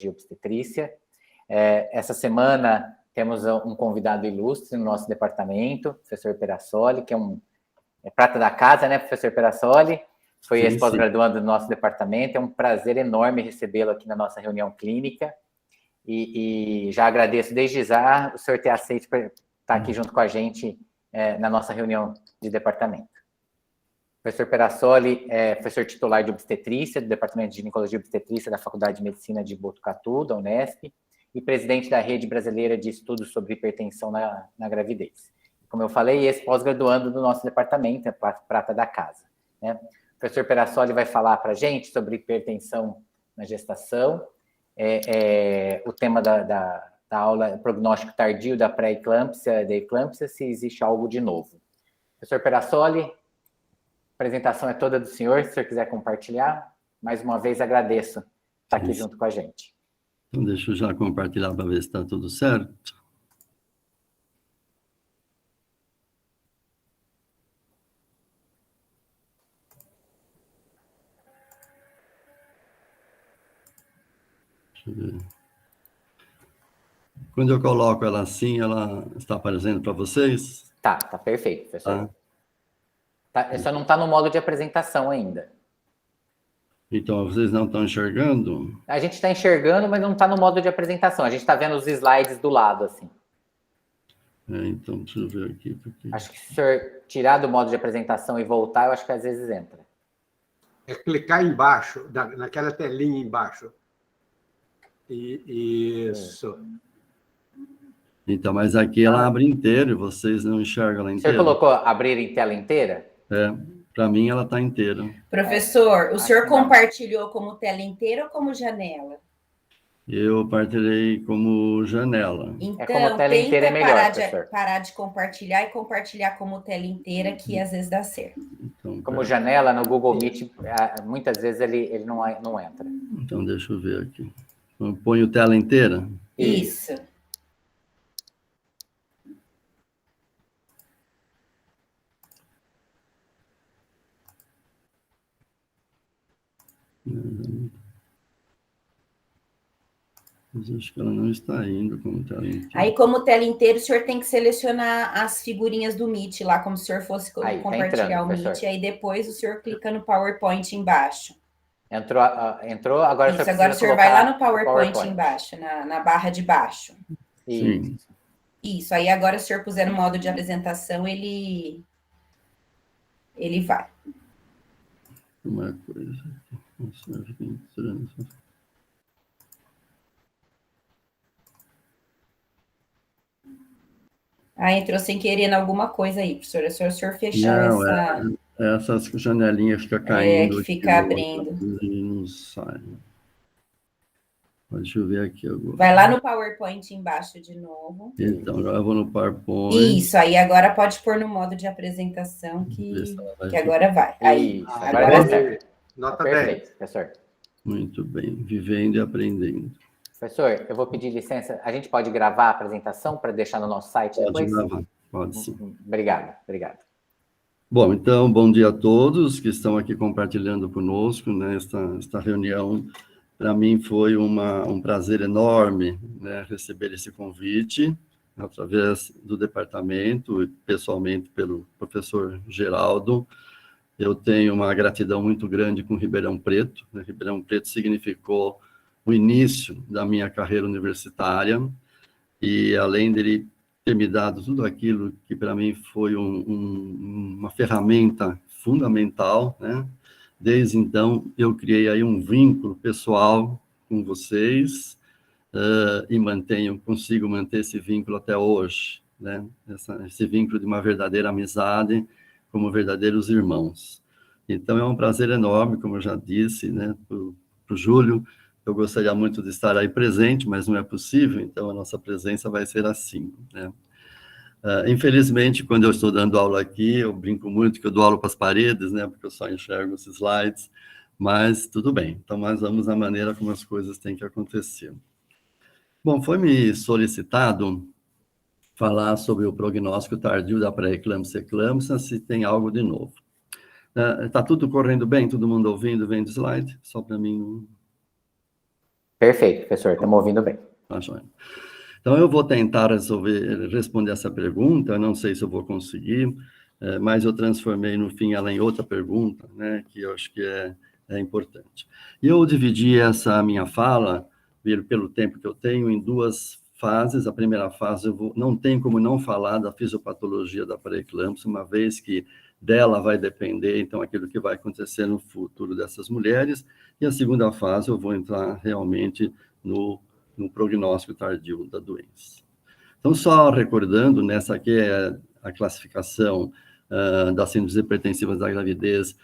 de obstetrícia. Essa semana temos um convidado ilustre no nosso departamento, professor Perassoli, que é prata da casa, né, professor Perassoli? Foi ex-pós-graduando do nosso departamento. É um prazer enorme recebê-lo aqui na nossa reunião clínica. E já agradeço desde já o senhor ter aceito estar aqui junto com a gente na nossa reunião de departamento. O professor Perassoli é professor titular de obstetrícia do Departamento de Ginecologia e Obstetrícia da Faculdade de Medicina de Botucatu, da Unesp, e presidente da Rede Brasileira de Estudos sobre Hipertensão na Gravidez. Como eu falei, esse pós-graduando do nosso departamento, é prata da casa, né? O professor Perassoli vai falar para a gente sobre hipertensão na gestação, o tema da aula, prognóstico tardio da pré-eclâmpsia, da eclâmpsia, se existe algo de novo. Professor Perassoli, a apresentação é toda do senhor, se o senhor quiser compartilhar. Mais uma vez, agradeço estar aqui junto com a gente. Então, deixa eu já compartilhar para ver se está tudo certo. Deixa eu ver. Quando eu coloco ela assim, ela está aparecendo para vocês? Tá perfeito, professor. Só não está no modo de apresentação ainda. Então, vocês não estão enxergando? A gente está enxergando, mas não está no modo de apresentação. A gente está vendo os slides do lado, assim. Então, deixa eu ver aqui. Porque... Acho que se o senhor tirar do modo de apresentação e voltar, eu acho que às vezes entra. É clicar embaixo, naquela telinha embaixo. Isso. Então, mas aqui ela abre inteiro e vocês não enxergam ela inteira. O senhor colocou abrir em tela inteira? Para mim ela está inteira. Professor, o senhor compartilhou como tela inteira ou como janela? Eu partilhei como janela. Então, como tela inteira é melhor, parar de compartilhar e compartilhar como tela inteira, que às vezes dá certo. Então, como janela, no Google Meet, muitas vezes ele não entra. Então, deixa eu ver aqui. Eu ponho tela inteira? Isso. Mas acho que ela não está indo como tela inteira. Aí, como tela inteira, o senhor tem que selecionar as figurinhas do Meet lá, como se o senhor fosse compartilhar o Meet. Aí depois o senhor clica no PowerPoint embaixo. Entrou, agora isso, agora o senhor vai lá no PowerPoint embaixo, na barra de baixo. Sim. Isso, aí agora se o senhor puser no modo de apresentação, ele vai. Uma coisa aqui. Nossa, fica entrando. Entrou sem querer em alguma coisa aí, professor. É só o senhor fechar essas janelinhas ficam caindo. Que fica abrindo. E não sai. Deixa eu ver aqui agora. Vai lá no PowerPoint embaixo de novo. Então, agora eu vou no PowerPoint. Isso, aí agora pode pôr no modo de apresentação que agora vai. Aí, agora vai certo. Nota perfeito, professor. Muito bem, vivendo e aprendendo. Professor, eu vou pedir licença. A gente pode gravar a apresentação para deixar no nosso site depois? Pode gravar, pode sim. Obrigado. Bom, então, bom dia a todos que estão aqui compartilhando conosco nesta reunião. Para mim foi um prazer enorme, né, receber esse convite através do departamento e pessoalmente pelo professor Geraldo. Eu tenho uma gratidão muito grande com Ribeirão Preto. Ribeirão Preto significou o início da minha carreira universitária e além dele ter me dado tudo aquilo que para mim foi uma ferramenta fundamental, né? Desde então, eu criei aí um vínculo pessoal com vocês e consigo manter esse vínculo até hoje, né? Esse vínculo de uma verdadeira amizade, como verdadeiros irmãos. Então, é um prazer enorme, como eu já disse, né, para o Júlio. Eu gostaria muito de estar aí presente, mas não é possível, então a nossa presença vai ser assim, né? Infelizmente, quando eu estou dando aula aqui, eu brinco muito que eu dou aula para as paredes, né, porque eu só enxergo os slides, mas tudo bem. Então, nós vamos na maneira como as coisas têm que acontecer. Bom, foi me solicitado falar sobre o prognóstico tardio da pré-eclâmpsia e eclâmpsia, se tem algo de novo. Está tudo correndo bem? Todo mundo ouvindo, vendo o slide? Só para mim... Perfeito, professor, estamos ouvindo bem. Tá joia. Então, eu vou tentar responder essa pergunta, eu não sei se eu vou conseguir, mas eu transformei, no fim, ela em outra pergunta, né, que eu acho que é importante. E eu dividi essa minha fala, pelo tempo que eu tenho, em duas fases. A primeira fase, não tem como não falar da fisiopatologia da pré-eclâmpsia, uma vez que dela vai depender, então, aquilo que vai acontecer no futuro dessas mulheres. E a segunda fase, eu vou entrar realmente no prognóstico tardio da doença. Então, só recordando, nessa aqui é a classificação das síndromes hipertensivas da gravidez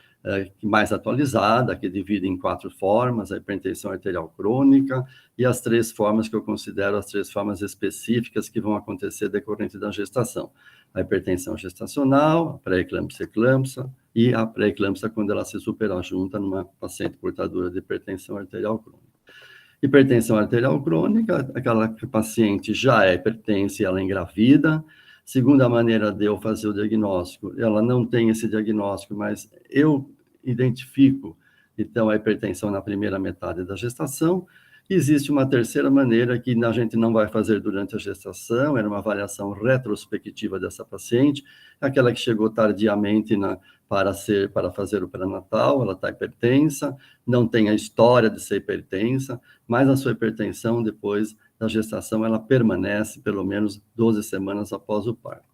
mais atualizada, que divide em 4 formas: a hipertensão arterial crônica, e as 3 formas que eu considero as 3 formas específicas que vão acontecer decorrente da gestação: a hipertensão gestacional, a pré-eclâmpsia e a pré-eclâmpsia quando ela se superajunta numa paciente portadora de hipertensão arterial crônica. Hipertensão arterial crônica, aquela que a paciente já é hipertensa e ela engravida. Segunda maneira de eu fazer o diagnóstico, ela não tem esse diagnóstico, mas eu identifico, então, a hipertensão na primeira metade da gestação. Existe uma terceira maneira que a gente não vai fazer durante a gestação, era uma avaliação retrospectiva dessa paciente, aquela que chegou tardiamente para fazer o pré-natal, ela está hipertensa, não tem a história de ser hipertensa, mas a sua hipertensão depois da gestação, ela permanece pelo menos 12 semanas após o parto.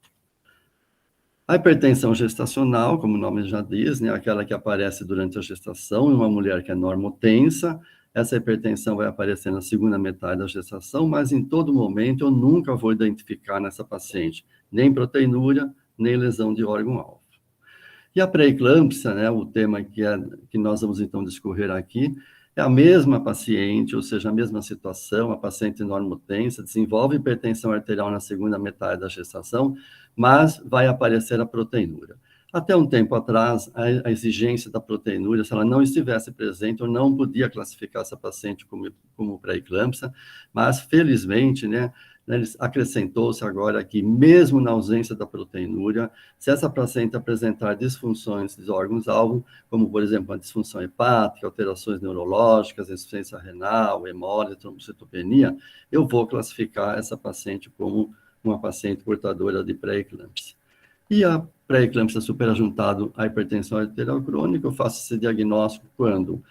A hipertensão gestacional, como o nome já diz, né, aquela que aparece durante a gestação em uma mulher que é normotensa. Essa hipertensão vai aparecer na segunda metade da gestação, mas em todo momento eu nunca vou identificar nessa paciente nem proteinúria, nem lesão de órgão-alvo. E a pré-eclâmpsia, né, o tema que nós vamos então discorrer aqui, é a mesma paciente, ou seja, a mesma situação, a paciente normotensa, desenvolve hipertensão arterial na segunda metade da gestação, mas vai aparecer a proteinúria. Até um tempo atrás, a exigência da proteinúria, se ela não estivesse presente, eu não podia classificar essa paciente como pré-eclâmpsia, mas felizmente, né, acrescentou-se agora que, mesmo na ausência da proteinúria, se essa paciente apresentar disfunções dos órgãos-alvo, como, por exemplo, a disfunção hepática, alterações neurológicas, insuficiência renal, hemólise, trombocitopenia, eu vou classificar essa paciente como uma paciente portadora de pré-eclâmpsia. E a pré-eclâmpsia superajuntado à hipertensão arterial crônica, eu faço esse diagnóstico quando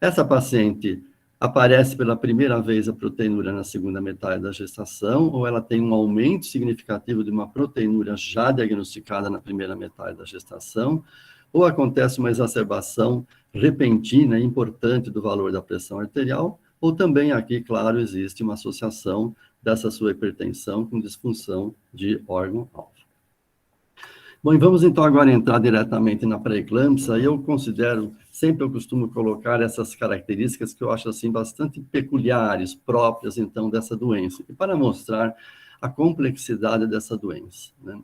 essa paciente aparece pela primeira vez a proteinúria na segunda metade da gestação, ou ela tem um aumento significativo de uma proteinúria já diagnosticada na primeira metade da gestação, ou acontece uma exacerbação repentina e importante do valor da pressão arterial, ou também aqui, claro, existe uma associação dessa sua hipertensão com disfunção de órgão-alvo. Bom, e vamos então agora entrar diretamente na pré-eclâmpsia. Eu considero, sempre eu costumo colocar essas características que eu acho assim bastante peculiares, próprias então dessa doença, e para mostrar a complexidade dessa doença, né?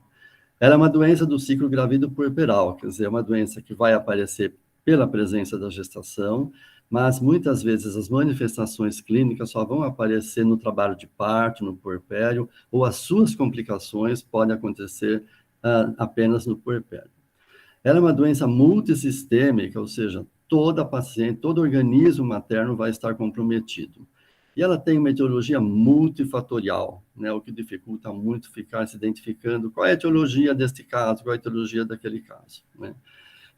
Ela é uma doença do ciclo gravído-puerperal, quer dizer, é uma doença que vai aparecer pela presença da gestação, mas muitas vezes as manifestações clínicas só vão aparecer no trabalho de parto, no puerpério, ou as suas complicações podem acontecer apenas no puerpério. Ela é uma doença multissistêmica, ou seja, toda paciente, todo organismo materno vai estar comprometido. E ela tem uma etiologia multifatorial, né, o que dificulta muito ficar se identificando qual é a etiologia deste caso, qual é a etiologia daquele caso, né?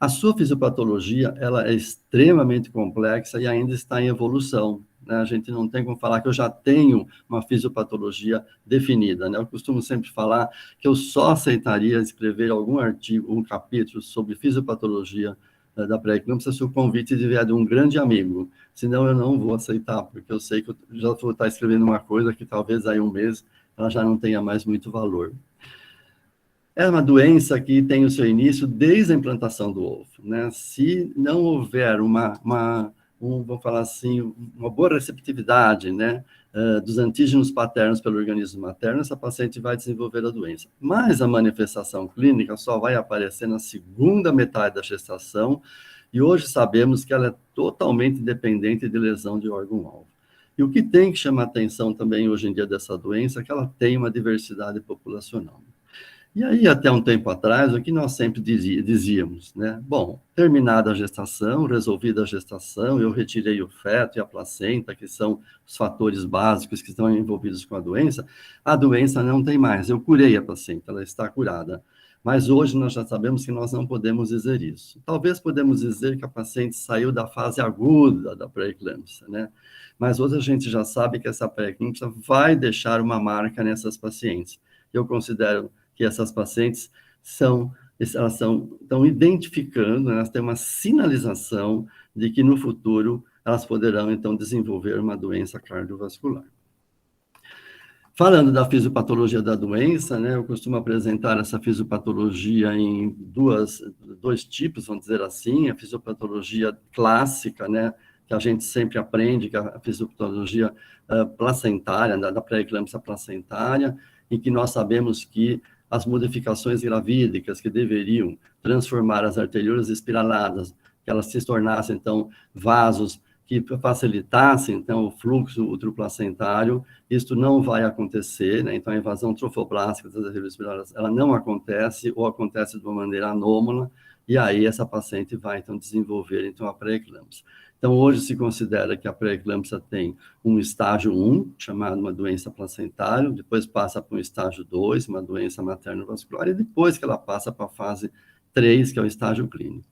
A sua fisiopatologia, ela é extremamente complexa e ainda está em evolução, né? A gente não tem como falar que eu já tenho uma fisiopatologia definida, né? Eu costumo sempre falar que eu só aceitaria escrever algum artigo, um capítulo sobre fisiopatologia da pré-eclâmpsia se o convite vier de um grande amigo, senão eu não vou aceitar, porque eu sei que eu já vou estar escrevendo uma coisa que talvez aí um mês ela já não tenha mais muito valor. É uma doença que tem o seu início desde a implantação do ovo, né? Se não houver vamos falar assim, uma boa receptividade, né, dos antígenos paternos pelo organismo materno, essa paciente vai desenvolver a doença. Mas a manifestação clínica só vai aparecer na segunda metade da gestação, e hoje sabemos que ela é totalmente dependente de lesão de órgão-alvo. E o que tem que chamar atenção também hoje em dia dessa doença é que ela tem uma diversidade populacional. E aí, até um tempo atrás, o que nós sempre dizíamos, né? Bom, terminada a gestação, resolvida a gestação, eu retirei o feto e a placenta, que são os fatores básicos que estão envolvidos com a doença não tem mais, eu curei a placenta, ela está curada. Mas hoje nós já sabemos que nós não podemos dizer isso. Talvez podemos dizer que a paciente saiu da fase aguda da pré-eclâmpsia, né? Mas hoje a gente já sabe que essa pré-eclâmpsia vai deixar uma marca nessas pacientes. Eu considero que essas pacientes estão identificando, elas têm uma sinalização de que no futuro elas poderão, então, desenvolver uma doença cardiovascular. Falando da fisiopatologia da doença, né, eu costumo apresentar essa fisiopatologia em dois tipos, vamos dizer assim, a fisiopatologia clássica, né, que a gente sempre aprende, que é a fisiopatologia placentária, da pré-eclâmpsia placentária, em que nós sabemos que as modificações gravídicas que deveriam transformar as arteriolas espiraladas, que elas se tornassem, então, vasos que facilitassem, então, o fluxo utroplacentário, isto não vai acontecer, né? Então, a invasão trofoblástica das arteriolas espiraladas, ela não acontece, ou acontece de uma maneira anômala, e aí essa paciente vai, então, desenvolver, então, a pré-eclâmpsia. Então, hoje se considera que a pré-eclâmpsia tem um estágio 1, chamado uma doença placentária, depois passa para um estágio 2, uma doença materno-vascular, e depois que ela passa para a fase 3, que é o estágio clínico.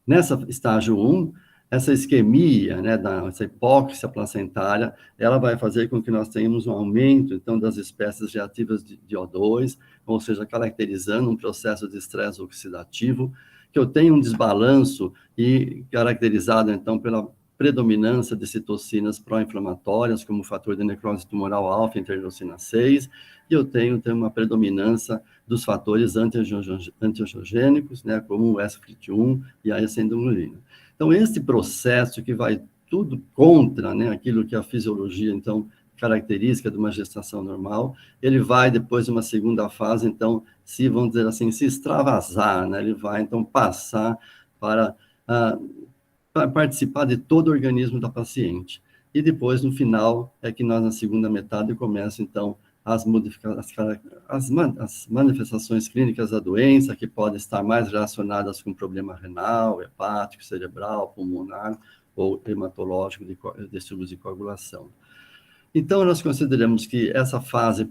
Nessa estágio 1, essa isquemia, né, essa hipóxia placentária, ela vai fazer com que nós tenhamos um aumento, então, das espécies reativas de O2, ou seja, caracterizando um processo de estresse oxidativo, que eu tenho um desbalanço e caracterizado, então, pela predominância de citocinas pró-inflamatórias, como o fator de necrose tumoral alfa, interleucina 6, e eu tenho uma predominância dos fatores antiangiogênicos, né, como o SFLT1 e a essendolina. Então, esse processo que vai tudo contra, né, aquilo que é a fisiologia, então, característica de uma gestação normal, ele vai, depois de uma segunda fase, então, vamos dizer assim, se extravasar, né, ele vai, então, passar para participar de todo o organismo da paciente. E depois, no final, é que nós, na segunda metade, começam, então, as manifestações clínicas da doença, que podem estar mais relacionadas com problema renal, hepático, cerebral, pulmonar ou hematológico de distúrbios de coagulação. Então, nós consideramos que essa fase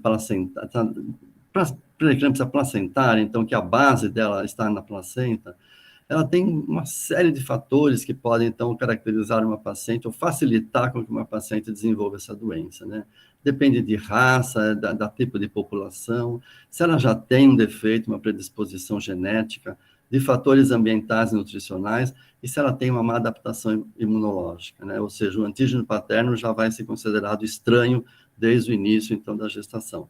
pré-eclâmpsia placentária, então, que a base dela está na placenta, ela tem uma série de fatores que podem, então, caracterizar uma paciente ou facilitar com que uma paciente desenvolva essa doença, né? Depende de raça, da tipo de população, se ela já tem um defeito, uma predisposição genética, de fatores ambientais e nutricionais, e se ela tem uma má adaptação imunológica, né? Ou seja, o antígeno paterno já vai ser considerado estranho desde o início, então, da gestação.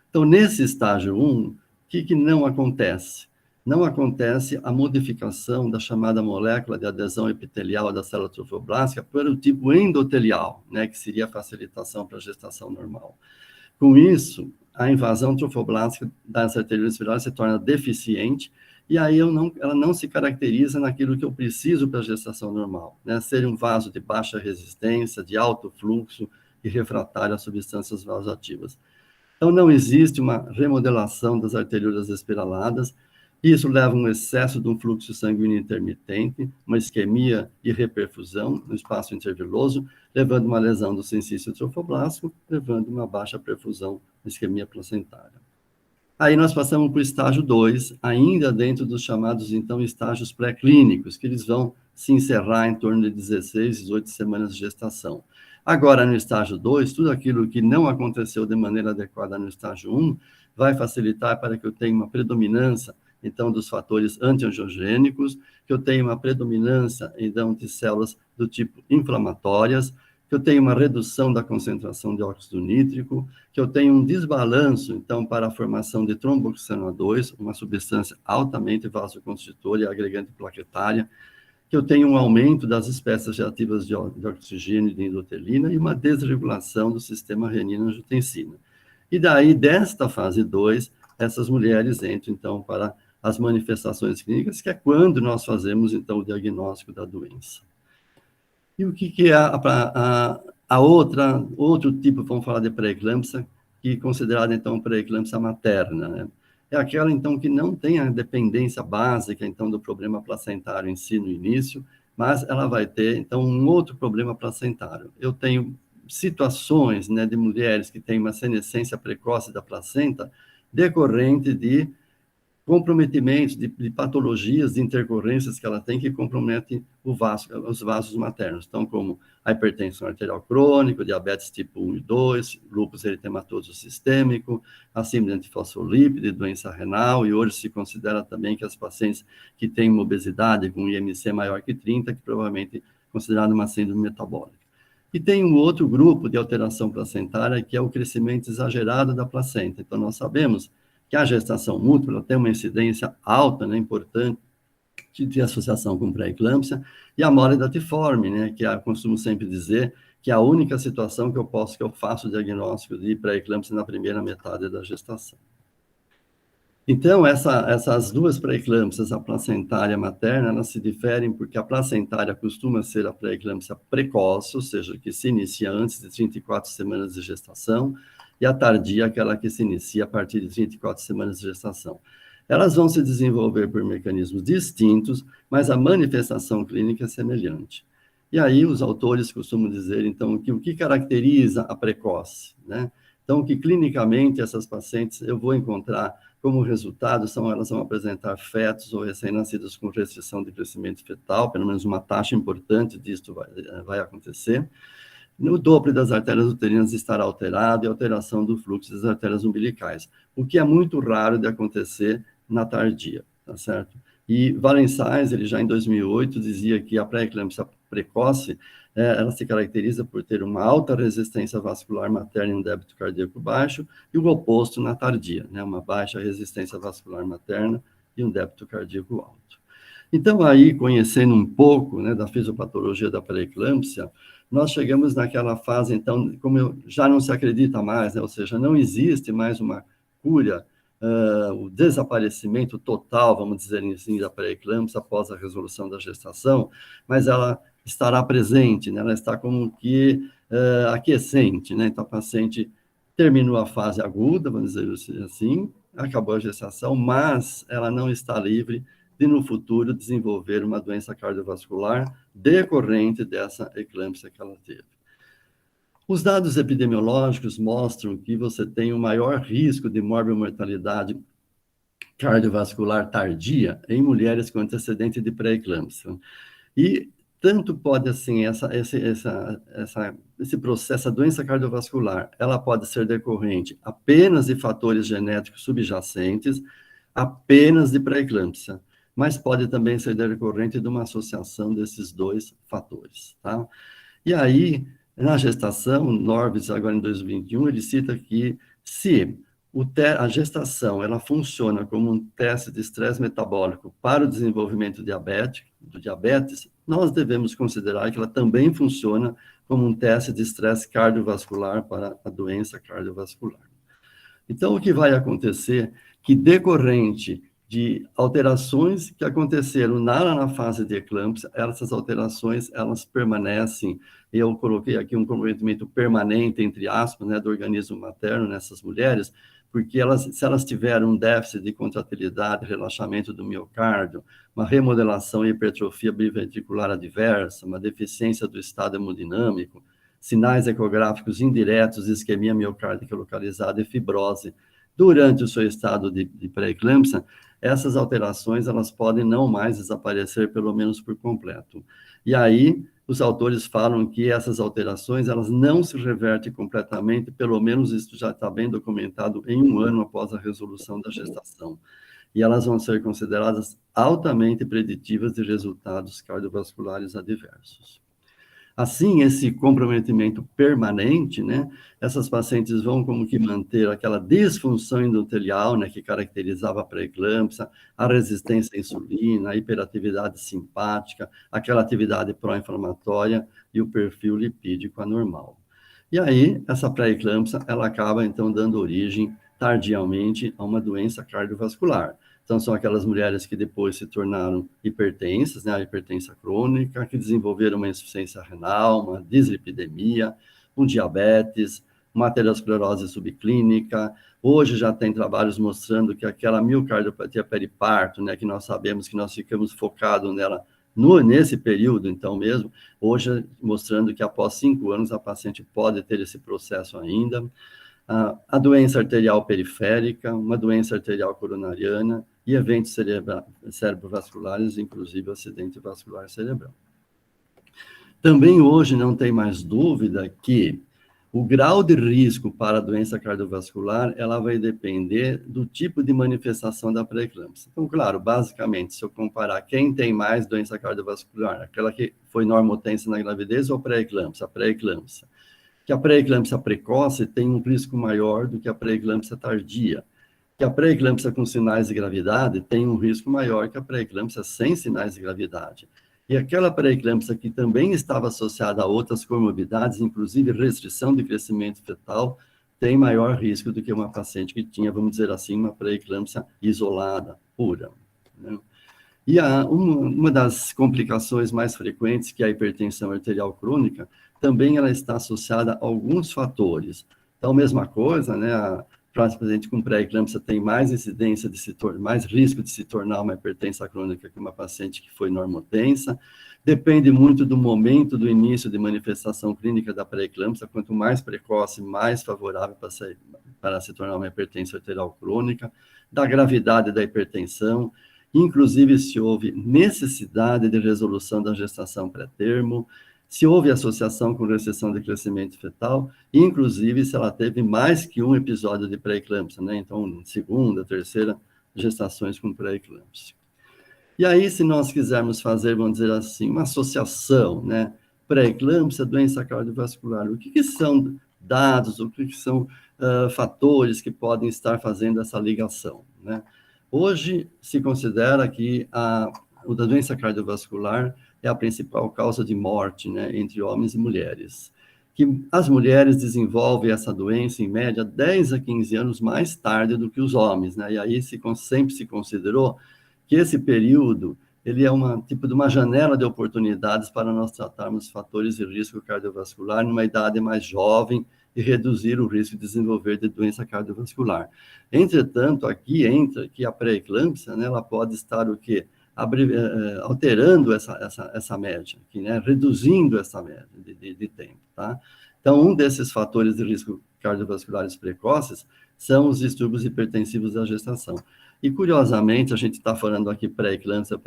Então, nesse estágio 1, o que não acontece? Não acontece a modificação da chamada molécula de adesão epitelial da célula trofoblástica para o tipo endotelial, né, que seria a facilitação para a gestação normal. Com isso, a invasão trofoblástica das arteriolas espiraladas se torna deficiente, e aí ela não se caracteriza naquilo que eu preciso para a gestação normal, né, ser um vaso de baixa resistência, de alto fluxo e refratário a substâncias vasoativas. Então, não existe uma remodelação das arteriolas espiraladas. Isso leva a um excesso de um fluxo sanguíneo intermitente, uma isquemia e reperfusão no espaço interviloso, levando uma lesão do sensício trofoblástico, levando uma baixa perfusão, isquemia placentária. Aí nós passamos para o estágio 2, ainda dentro dos chamados, então, estágios pré-clínicos, que eles vão se encerrar em torno de 16, 18 semanas de gestação. Agora, no estágio 2, tudo aquilo que não aconteceu de maneira adequada no estágio 1, vai facilitar para que eu tenha uma predominância, então, dos fatores antiangiogênicos, que eu tenha uma predominância, então, de células do tipo inflamatórias, que eu tenha uma redução da concentração de óxido nítrico, que eu tenha um desbalanço, então, para a formação de tromboxano A2, uma substância altamente vasoconstritora e agregante plaquetária, que eu tenha um aumento das espécies reativas de oxigênio e de endotelina e uma desregulação do sistema renina-angiotensina. E daí, desta fase 2, essas mulheres entram, então, para as manifestações clínicas, que é quando nós fazemos, então, o diagnóstico da doença. E o que é outro tipo, vamos falar de pré-eclâmpsia, que é considerada, então, pré-eclâmpsia materna, né? é aquela, então, que não tem a dependência básica, então, do problema placentário em si no início, mas ela vai ter, então, um outro problema placentário. Eu tenho situações, né, de mulheres que têm uma senescência precoce da placenta decorrente de comprometimentos, de patologias, de intercorrências que ela tem que comprometem os vasos maternos, então, como a hipertensão arterial crônica, diabetes tipo 1 e 2, lúpus eritematoso sistêmico, a síndrome antifosfolípide, doença renal, e hoje se considera também que as pacientes que têm uma obesidade com IMC maior que 30, que provavelmente é considerada uma síndrome metabólica. E tem um outro grupo de alteração placentária, que é o crescimento exagerado da placenta. Então, nós sabemos que a gestação múltipla tem uma incidência alta, né, importante, de associação com pré-eclâmpsia, e a mole datiforme, né, que eu costumo sempre dizer que é a única situação que eu faço o diagnóstico de pré-eclâmpsia na primeira metade da gestação. Então, essas duas pré-eclâmpsias, a placentária e a materna, elas se diferem porque a placentária costuma ser a pré-eclâmpsia precoce, ou seja, que se inicia antes de 34 semanas de gestação, e a tardia, aquela que se inicia a partir de 24 semanas de gestação. Elas vão se desenvolver por mecanismos distintos, mas a manifestação clínica é semelhante. E aí os autores costumam dizer, então, que o que caracteriza a precoce, né? Então, que clinicamente essas pacientes eu vou encontrar como resultado, elas vão apresentar fetos ou recém-nascidos com restrição de crescimento fetal, pelo menos uma taxa importante disso vai acontecer. No Doppler das artérias uterinas estará alterado e alteração do fluxo das artérias umbilicais, o que é muito raro de acontecer na tardia, tá certo? E Valensais, ele já em 2008 dizia que a pré-eclâmpsia precoce, ela se caracteriza por ter uma alta resistência vascular materna e um débito cardíaco baixo, e o oposto na tardia, né? Uma baixa resistência vascular materna e um débito cardíaco alto. Então, aí, conhecendo um pouco, né, da fisiopatologia da pré-eclâmpsia, nós chegamos naquela fase, então, como já não se acredita mais, né, ou seja, não existe mais uma cura, o desaparecimento total, vamos dizer assim, da pré-eclâmpsia após a resolução da gestação, mas ela estará presente, né, ela está como que aquecente, né, então a paciente terminou a fase aguda, vamos dizer assim, acabou a gestação, mas ela não está livre de, no futuro, desenvolver uma doença cardiovascular decorrente dessa eclâmpsia que ela teve. Os dados epidemiológicos mostram que você tem o maior risco de morbimortalidade cardiovascular tardia em mulheres com antecedente de pré-eclâmpsia. E tanto pode, assim, esse processo, a doença cardiovascular, ela pode ser decorrente apenas de fatores genéticos subjacentes, apenas de pré-eclâmpsia, mas pode também ser decorrente de uma associação desses dois fatores, tá? E aí, na gestação, Norbis, agora em 2021, ele cita que se a gestação ela funciona como um teste de estresse metabólico para o desenvolvimento do diabetes, nós devemos considerar que ela também funciona como um teste de estresse cardiovascular para a doença cardiovascular. Então, o que vai acontecer que decorrente de alterações que aconteceram na fase de eclâmpsia, essas alterações, elas permanecem, e eu coloquei aqui um comprometimento permanente, entre aspas, né, do organismo materno nessas mulheres, porque se elas tiverem um déficit de contratilidade, relaxamento do miocárdio, uma remodelação e hipertrofia biventricular adversa, uma deficiência do estado hemodinâmico, sinais ecográficos indiretos de isquemia miocárdica localizada e fibrose, durante o seu estado de pré-eclâmpsia, essas alterações elas podem não mais desaparecer, pelo menos por completo. E aí, os autores falam que essas alterações elas não se revertem completamente, pelo menos isso já está bem documentado, em 1 ano após a resolução da gestação. E elas vão ser consideradas altamente preditivas de resultados cardiovasculares adversos. Assim, esse comprometimento permanente, né, essas pacientes vão como que manter aquela disfunção endotelial, né, que caracterizava a pré-eclâmpsia, a resistência à insulina, a hiperatividade simpática, aquela atividade pró-inflamatória e o perfil lipídico anormal. E aí, essa pré-eclâmpsia, ela acaba, então, dando origem, tardiamente, a uma doença cardiovascular. Então, são aquelas mulheres que depois se tornaram hipertensas, né, a hipertensão crônica, que desenvolveram uma insuficiência renal, uma dislipidemia, um diabetes, uma aterosclerose subclínica. Hoje já tem trabalhos mostrando que aquela miocardiopatia periparto, né, que nós sabemos que nós ficamos focados nela nesse período, então mesmo, hoje mostrando que após 5 anos a paciente pode ter esse processo ainda. A doença arterial periférica, uma doença arterial coronariana e eventos cerebrovasculares, inclusive acidente vascular cerebral. Também hoje não tem mais dúvida que o grau de risco para a doença cardiovascular, ela vai depender do tipo de manifestação da pré-eclâmpsia. Então, claro, basicamente, se eu comparar quem tem mais doença cardiovascular, aquela que foi normotensa na gravidez ou pré-eclâmpsia? A pré-eclâmpsia. Que a pré-eclâmpsia precoce tem um risco maior do que a pré-eclâmpsia tardia. Que a pré-eclâmpsia com sinais de gravidade tem um risco maior que a pré-eclâmpsia sem sinais de gravidade. E aquela pré-eclâmpsia que também estava associada a outras comorbidades, inclusive restrição de crescimento fetal, tem maior risco do que uma paciente que tinha, vamos dizer assim, uma pré-eclâmpsia isolada, pura, né? E uma das complicações mais frequentes, que é a hipertensão arterial crônica, também ela está associada a alguns fatores. Então, mesma coisa, né? A paciente com pré-eclâmpsia tem mais incidência mais risco de se tornar uma hipertensa crônica que uma paciente que foi normotensa. Depende muito do momento do início de manifestação clínica da pré-eclâmpsia. Quanto mais precoce, mais favorável para se tornar uma hipertensão arterial crônica, da gravidade da hipertensão, inclusive se houve necessidade de resolução da gestação pré-termo, se houve associação com restrição de crescimento fetal, inclusive se ela teve mais que um episódio de pré-eclâmpsia, né? Então, segunda, terceira gestações com pré-eclâmpsia. E aí, se nós quisermos fazer, vamos dizer assim, uma associação, né? Pré-eclâmpsia, doença cardiovascular, o que são dados, o que são fatores que podem estar fazendo essa ligação, né? Hoje, se considera que a doença cardiovascular é a principal causa de morte, né, entre homens e mulheres. Que as mulheres desenvolvem essa doença, em média, 10 a 15 anos mais tarde do que os homens, né? E aí sempre se considerou que esse período, ele é tipo de uma janela de oportunidades para nós tratarmos fatores de risco cardiovascular numa idade mais jovem e reduzir o risco de desenvolver de doença cardiovascular. Entretanto, aqui entra que a pré-eclâmpsia, né, ela pode estar o quê? Alterando essa média, aqui, né? Reduzindo essa média de tempo, tá? Então, um desses fatores de risco cardiovasculares precoces são os distúrbios hipertensivos da gestação. E, curiosamente, a gente está falando aqui pré-eclâmpsia,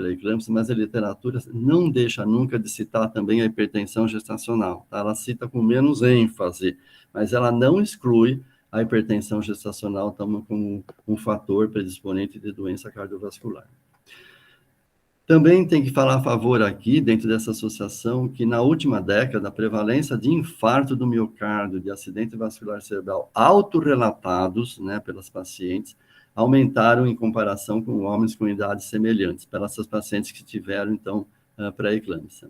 mas a literatura não deixa nunca de citar também a hipertensão gestacional, tá? Ela cita com menos ênfase, mas ela não exclui a hipertensão gestacional como um fator predisponente de doença cardiovascular. Também tem que falar a favor aqui, dentro dessa associação, que na última década, a prevalência de infarto do miocárdio, de acidente vascular cerebral autorrelatados, né, pelas pacientes, aumentaram em comparação com homens com idades semelhantes, pelas essas pacientes que tiveram, então, pré-eclâmpsia.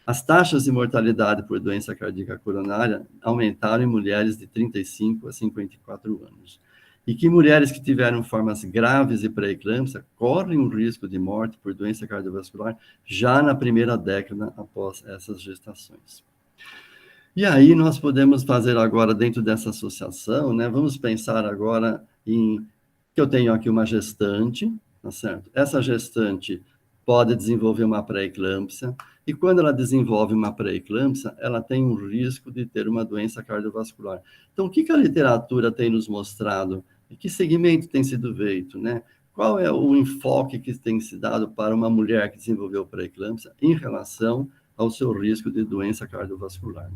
As taxas de mortalidade por doença cardíaca coronária aumentaram em mulheres de 35 a 54 anos. E que mulheres que tiveram formas graves de pré-eclâmpsia correm um risco de morte por doença cardiovascular já na primeira década após essas gestações. E aí nós podemos fazer agora, dentro dessa associação, né, vamos pensar agora em que eu tenho aqui uma gestante, tá certo? Essa gestante pode desenvolver uma pré-eclâmpsia, e quando ela desenvolve uma pré-eclâmpsia, ela tem um risco de ter uma doença cardiovascular. Então, o que a literatura tem nos mostrado? E que segmento tem sido feito, né? Qual é o enfoque que tem se dado para uma mulher que desenvolveu pré-eclâmpsia em relação ao seu risco de doença cardiovascular?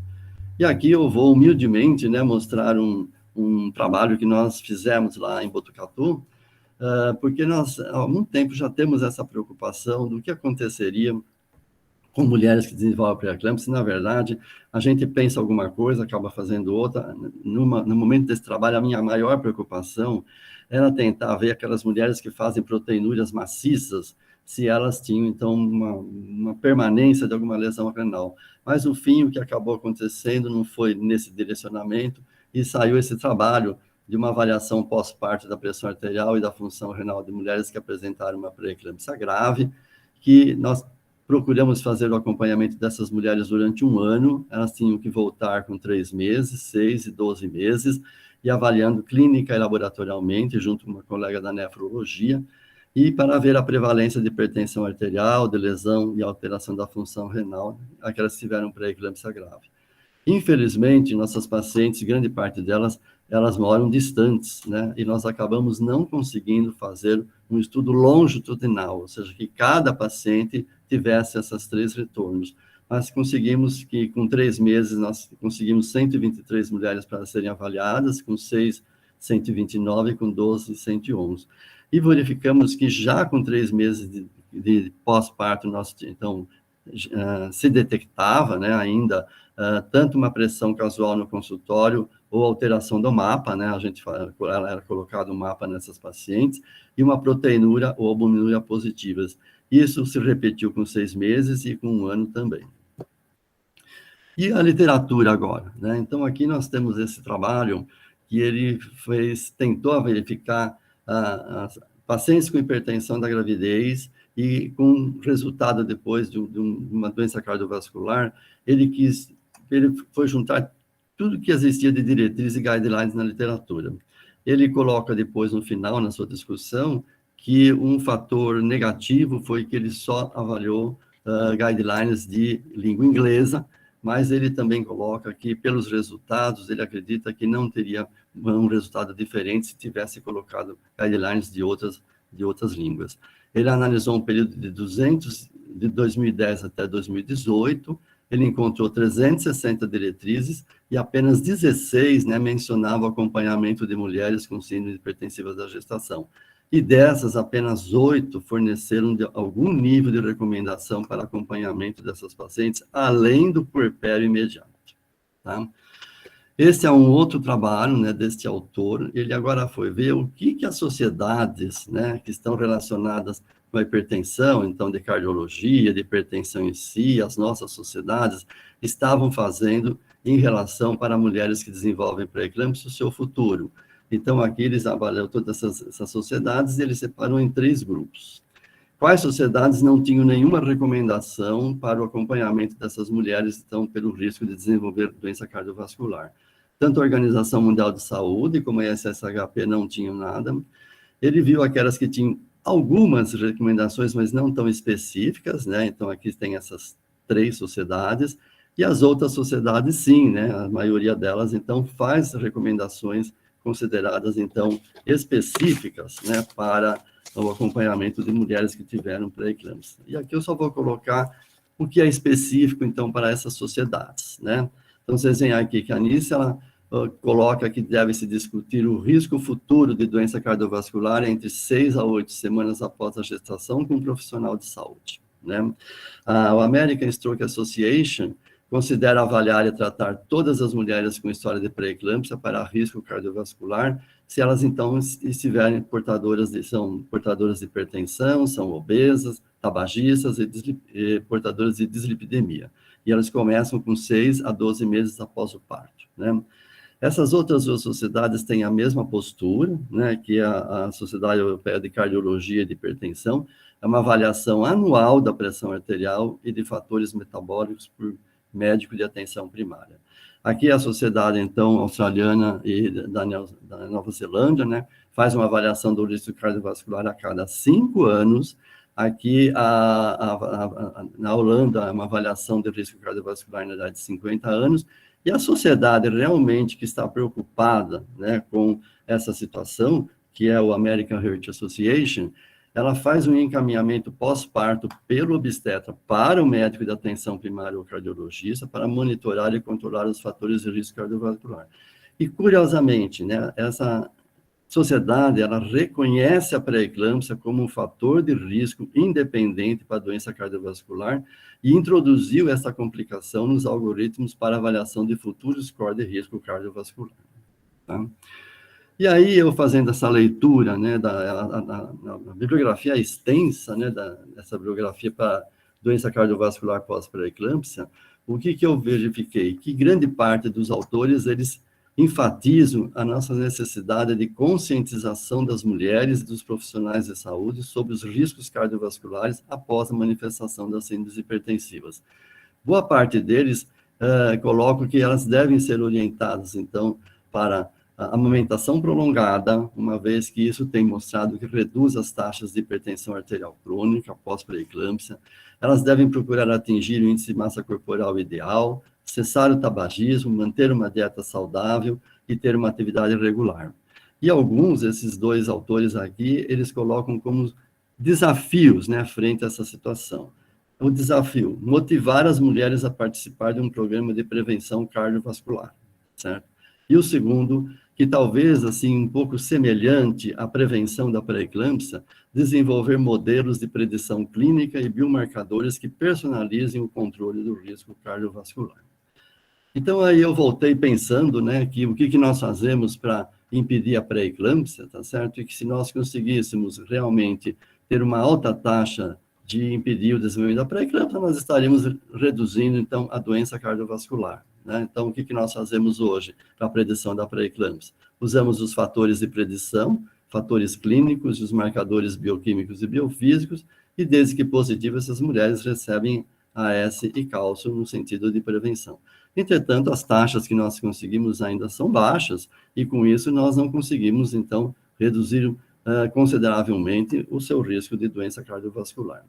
E aqui eu vou humildemente, né, mostrar um trabalho que nós fizemos lá em Botucatu, porque nós, há algum tempo, já temos essa preocupação do que aconteceria com mulheres que desenvolvem pré-eclâmpsia. Na verdade, a gente pensa alguma coisa, acaba fazendo outra. No momento desse trabalho, a minha maior preocupação era tentar ver aquelas mulheres que fazem proteinúrias maciças, se elas tinham, então, uma permanência de alguma lesão renal. Mas, no fim, o que acabou acontecendo não foi nesse direcionamento, e saiu esse trabalho de uma avaliação pós-parto da pressão arterial e da função renal de mulheres que apresentaram uma pré-eclâmpsia grave, que nós procuramos fazer o acompanhamento dessas mulheres durante 1 ano, elas tinham que voltar com 3 meses, 6 e 12 meses, e avaliando clínica e laboratorialmente, junto com uma colega da nefrologia, e para ver a prevalência de hipertensão arterial, de lesão e alteração da função renal, aquelas que tiveram pré-eclâmpsia grave. Infelizmente, nossas pacientes, grande parte delas, elas moram distantes, né? E nós acabamos não conseguindo fazer um estudo longitudinal, ou seja, que cada paciente tivesse essas 3 retornos. Mas conseguimos que, com 3 meses, nós conseguimos 123 mulheres para serem avaliadas, com 6, 129, com 12, 111. E verificamos que já com 3 meses de pós-parto, nós, então, se detectava, né, ainda, tanto uma pressão casual no consultório, ou alteração do mapa, né, ela era colocado um mapa nessas pacientes, e uma proteinúria ou albuminúria positivas. Isso se repetiu com 6 meses e com 1 ano também. E a literatura agora, né? Então, aqui nós temos esse trabalho que ele tentou verificar pacientes com hipertensão da gravidez e com resultado depois de uma doença cardiovascular, ele foi juntar tudo que existia de diretrizes e guidelines na literatura. Ele coloca depois, no final, na sua discussão, que um fator negativo foi que ele só avaliou guidelines de língua inglesa, mas ele também coloca que, pelos resultados, ele acredita que não teria um resultado diferente se tivesse colocado guidelines de outras línguas. Ele analisou um período de 2010 até 2018, ele encontrou 360 diretrizes e apenas 16, né, mencionavam o acompanhamento de mulheres com síndrome hipertensiva da gestação. E dessas, apenas 8 forneceram algum nível de recomendação para acompanhamento dessas pacientes, além do puerpério imediato. Tá? Esse é um outro trabalho, né, deste autor. Ele agora foi ver o que as sociedades, né, que estão relacionadas com a hipertensão, então de cardiologia, de hipertensão em si, as nossas sociedades, estavam fazendo em relação para mulheres que desenvolvem pré-eclâmpsia o seu futuro. Então, aqui eles avaliam todas essas sociedades e ele separou em 3 grupos. Quais sociedades não tinham nenhuma recomendação para o acompanhamento dessas mulheres, então, pelo risco de desenvolver doença cardiovascular? Tanto a Organização Mundial de Saúde como a SSHP não tinham nada. Ele viu aquelas que tinham algumas recomendações, mas não tão específicas, né? Então, aqui tem essas 3 sociedades, e as outras sociedades, sim, né? A maioria delas, então, faz recomendações consideradas, então, específicas, né, para o acompanhamento de mulheres que tiveram pré-eclâmpsia. E aqui eu só vou colocar o que é específico, então, para essas sociedades, né? Então, vocês veem aqui que a Anice, ela coloca que deve-se discutir o risco futuro de doença cardiovascular entre 6 a 8 semanas após a gestação com um profissional de saúde, né? O American Stroke Association considera avaliar e tratar todas as mulheres com história de pré-eclâmpsia para risco cardiovascular, se elas, então, estiverem são portadoras de hipertensão, são obesas, tabagistas e portadoras de dislipidemia. E elas começam com 6 a 12 meses após o parto, né? Essas outras 2 sociedades têm a mesma postura, né, que a Sociedade Europeia de Cardiologia e de Hipertensão, é uma avaliação anual da pressão arterial e de fatores metabólicos por médico de atenção primária. Aqui a sociedade, então, australiana e da Nova Zelândia, né, faz uma avaliação do risco cardiovascular a cada 5 anos. Aqui, na Holanda, é uma avaliação do risco cardiovascular na idade de 50 anos, e a sociedade realmente que está preocupada, né, com essa situação, que é o American Heart Association, ela faz um encaminhamento pós-parto pelo obstetra para o médico de atenção primária ou cardiologista para monitorar e controlar os fatores de risco cardiovascular. E, curiosamente, né, essa sociedade, ela reconhece a pré-eclâmpsia como um fator de risco independente para a doença cardiovascular e introduziu essa complicação nos algoritmos para avaliação de futuros score de risco cardiovascular. Tá? E aí, eu fazendo essa leitura, né, da bibliografia extensa, né, dessa bibliografia para doença cardiovascular pós-pré-eclâmpsia, o que eu verifiquei? Que grande parte dos autores, eles enfatizo a nossa necessidade de conscientização das mulheres e dos profissionais de saúde sobre os riscos cardiovasculares após a manifestação das síndromes hipertensivas. Boa parte deles coloco que elas devem ser orientadas, então, para a amamentação prolongada, uma vez que isso tem mostrado que reduz as taxas de hipertensão arterial crônica após pré-eclâmpsia. Elas devem procurar atingir o índice de massa corporal ideal, cessar o tabagismo, manter uma dieta saudável e ter uma atividade regular. E alguns, esses dois autores aqui, eles colocam como desafios, né, frente a essa situação. O desafio, motivar as mulheres a participar de um programa de prevenção cardiovascular, certo? E o segundo, que talvez, assim, um pouco semelhante à prevenção da pré-eclâmpsia, desenvolver modelos de predição clínica e biomarcadores que personalizem o controle do risco cardiovascular. Então, aí eu voltei pensando, né, que o que nós fazemos para impedir a pré-eclâmpsia, tá certo? E que se nós conseguíssemos realmente ter uma alta taxa de impedir o desenvolvimento da pré-eclâmpsia, nós estaríamos reduzindo, então, a doença cardiovascular, né? Então, o que nós fazemos hoje para a predição da pré-eclâmpsia? Usamos os fatores de predição, fatores clínicos, os marcadores bioquímicos e biofísicos, e desde que positivo, essas mulheres recebem AS e cálcio no sentido de prevenção. Entretanto, as taxas que nós conseguimos ainda são baixas, e com isso nós não conseguimos, então, reduzir consideravelmente o seu risco de doença cardiovascular.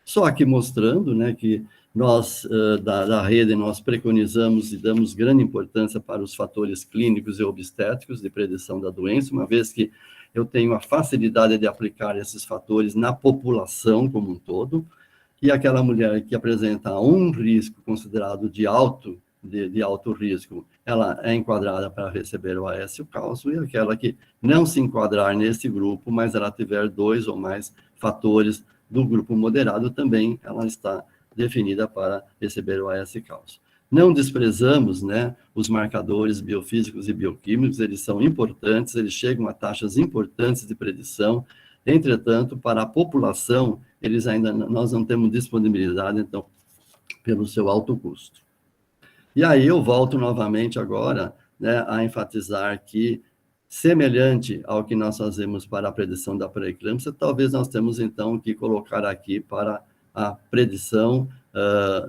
Só aqui mostrando, né, que nós, da rede, nós preconizamos e damos grande importância para os fatores clínicos e obstétricos de predição da doença, uma vez que eu tenho a facilidade de aplicar esses fatores na população como um todo, e aquela mulher que apresenta um risco considerado de alto risco, ela é enquadrada para receber o AS e o cálcio, e aquela que não se enquadrar nesse grupo, mas ela tiver 2 ou mais fatores do grupo moderado, também ela está definida para receber o AS e cálcio. Não desprezamos, né, os marcadores biofísicos e bioquímicos, eles são importantes, eles chegam a taxas importantes de predição. Entretanto, para a população, nós não temos disponibilidade, então, pelo seu alto custo. E aí eu volto novamente agora, né, a enfatizar que, semelhante ao que nós fazemos para a predição da pré-eclâmpsia, talvez nós temos, então, que colocar aqui para a predição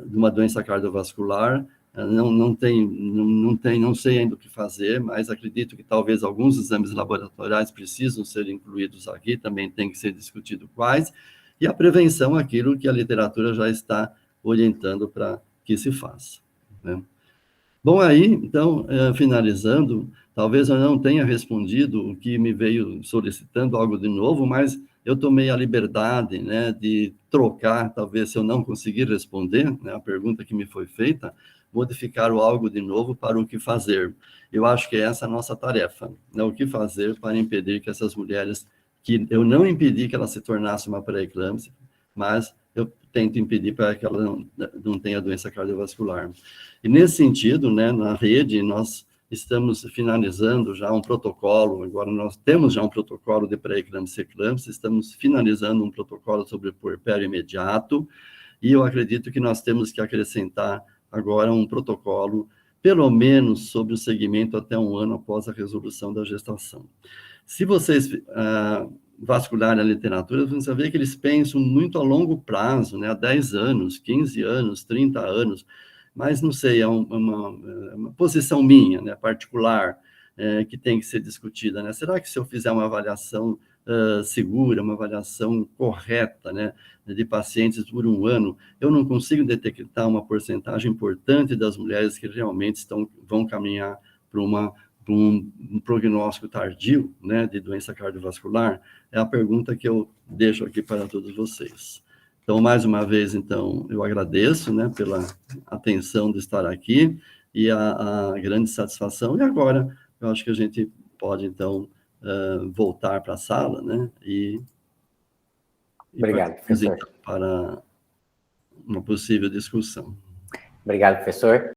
de uma doença cardiovascular. Não sei ainda o que fazer, mas acredito que talvez alguns exames laboratoriais precisam ser incluídos aqui, também tem que ser discutido quais, e a prevenção, aquilo que a literatura já está orientando para que se faça, né? Bom, aí, então, finalizando, talvez eu não tenha respondido o que me veio solicitando algo de novo, mas eu tomei a liberdade, né, de trocar, talvez se eu não conseguir responder, né, a pergunta que me foi feita, modificar o algo de novo para o que fazer. Eu acho que essa é a nossa tarefa, né, o que fazer para impedir que essas mulheres, que eu não impedi que ela se tornasse uma pré-eclâmpsia, mas eu tento impedir para que ela não tenha doença cardiovascular. E nesse sentido, né, na rede, nós estamos finalizando já um protocolo, agora nós temos já um protocolo de pré-eclâmpsia e eclâmpsia, estamos finalizando um protocolo sobre puerpério imediato, e eu acredito que nós temos que acrescentar agora um protocolo, pelo menos sobre o segmento até 1 ano após a resolução da gestação. Se vocês vasculharem a literatura, vocês vão ver que eles pensam muito a longo prazo, né, a 10 anos, 15 anos, 30 anos, mas não sei, é uma posição minha, né, particular, que tem que ser discutida, né? Será que se eu fizer uma avaliação segura, uma avaliação correta, né, de pacientes por 1 ano, eu não consigo detectar uma porcentagem importante das mulheres que realmente vão caminhar para um prognóstico tardio, né, de doença cardiovascular? É a pergunta que eu deixo aqui para todos vocês. Então, mais uma vez, então, eu agradeço, né, pela atenção de estar aqui e a grande satisfação. E agora, eu acho que a gente pode, então, voltar para a sala, né, Obrigado, professor. Para uma possível discussão. Obrigado, professor.